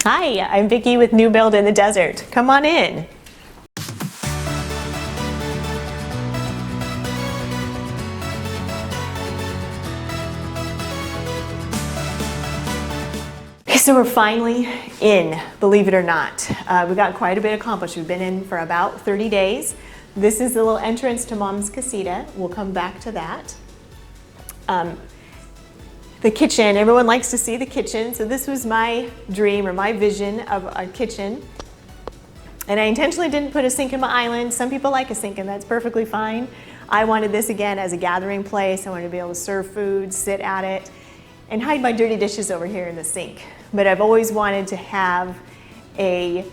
Hi, I'm Vicki with New Build in the Desert. Come on in. So we're finally in, believe it or not. We got quite a bit accomplished. We've been in for about 30 days. This is the little entrance to Mom's Casita. We'll come back to that. The kitchen, everyone likes to see the kitchen. So this was my dream or my vision of a kitchen. And I intentionally didn't put a sink in my island. Some people like a sink and that's perfectly fine. I wanted this again as a gathering place. I wanted to be able to serve food, sit at it, and hide my dirty dishes over here in the sink. But I've always wanted to have a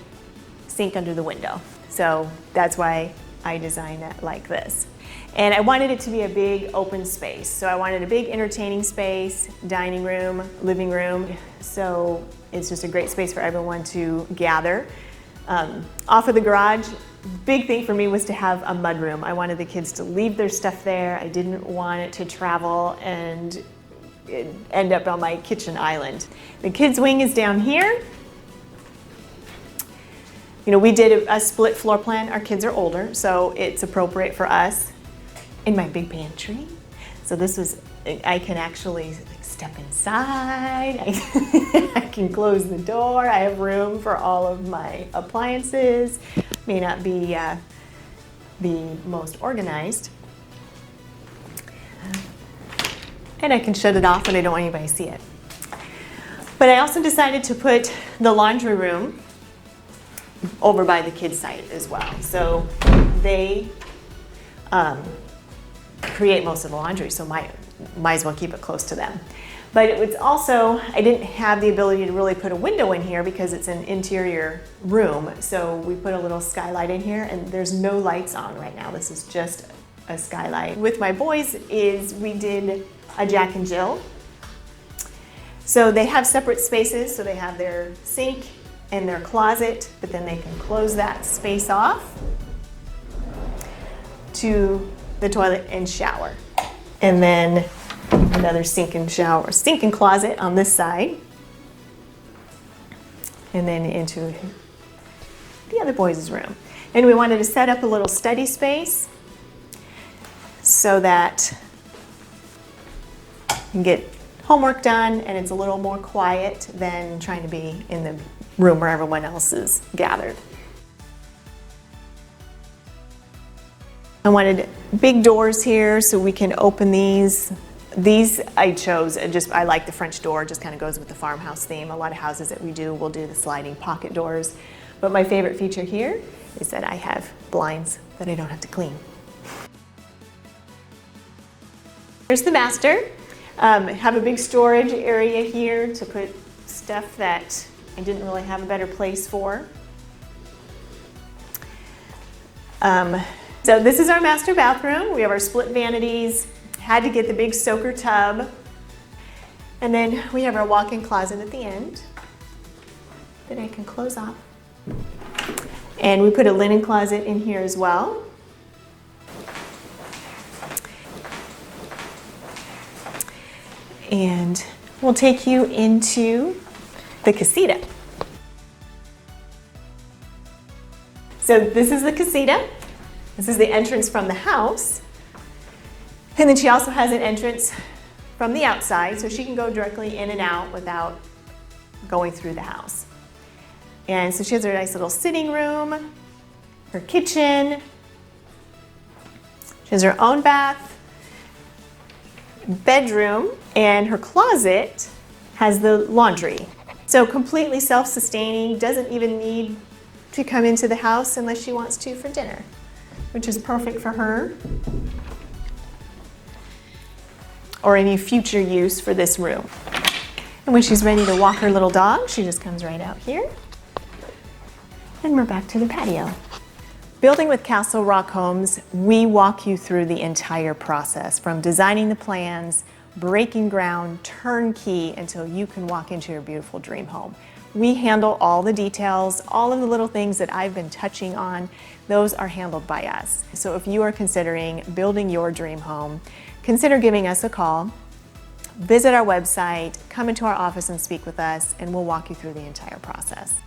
sink under the window. So that's why I designed it like this. And I wanted it to be a big open space. So I wanted a big entertaining space, dining room, living room. So it's just a great space for everyone to gather. Off of the garage, big thing for me was to have a mudroom. I wanted the kids to leave their stuff there. I didn't want it to travel and end up on my kitchen island. The kids' wing is down here. You know, we did a split floor plan. Our kids are older, so it's appropriate for us. In my big pantry. So this was, I can actually step inside. I can close the door. I have room for all of my appliances. May not be the most organized. And I can shut it off when I don't want anybody to see it. But I also decided to put the laundry room over by the kids' side as well. So they create most of the laundry, so might as well keep it close to them. But it was also, I didn't have the ability to really put a window in here because it's an interior room. So we put a little skylight in here and there's no lights on right now. This is just a skylight. With my boys we did a Jack and Jill. So they have separate spaces. So they have their sink and their closet, but then they can close that space off to the toilet and shower. And then another sink and closet on this side. And then into the other boys' room. And we wanted to set up a little study space so that you can get homework done and it's a little more quiet than trying to be in the room where everyone else is gathered. I wanted big doors here so we can open these. These I chose, I like the French door, just kind of goes with the farmhouse theme. A lot of houses that we do will do the sliding pocket doors. But my favorite feature here is that I have blinds that I don't have to clean. Here's the master. Have a big storage area here to put stuff that I didn't really have a better place for. So this is our master bathroom. We have our split vanities. Had to get the big soaker tub. And then we have our walk-in closet at the end that I can close off. And we put a linen closet in here as well. And we'll take you into the Casita. So this is the Casita. This is the entrance from the house. And then she also has an entrance from the outside, so she can go directly in and out without going through the house. And so she has her nice little sitting room, her kitchen. She has her own bath, bedroom, and her closet has the laundry. So completely self-sustaining, doesn't even need to come into the house unless she wants to for dinner, which is perfect for her or any future use for this room. And when she's ready to walk her little dog, she just comes right out here. And we're back to the patio. Building with Castle Rock Homes, we walk you through the entire process from designing the plans, breaking ground, turnkey until you can walk into your beautiful dream home. We handle all the details, all of the little things that I've been touching on, those are handled by us. So if you are considering building your dream home, consider giving us a call. visit our website, come into our office and speak with us, and we'll walk you through the entire process.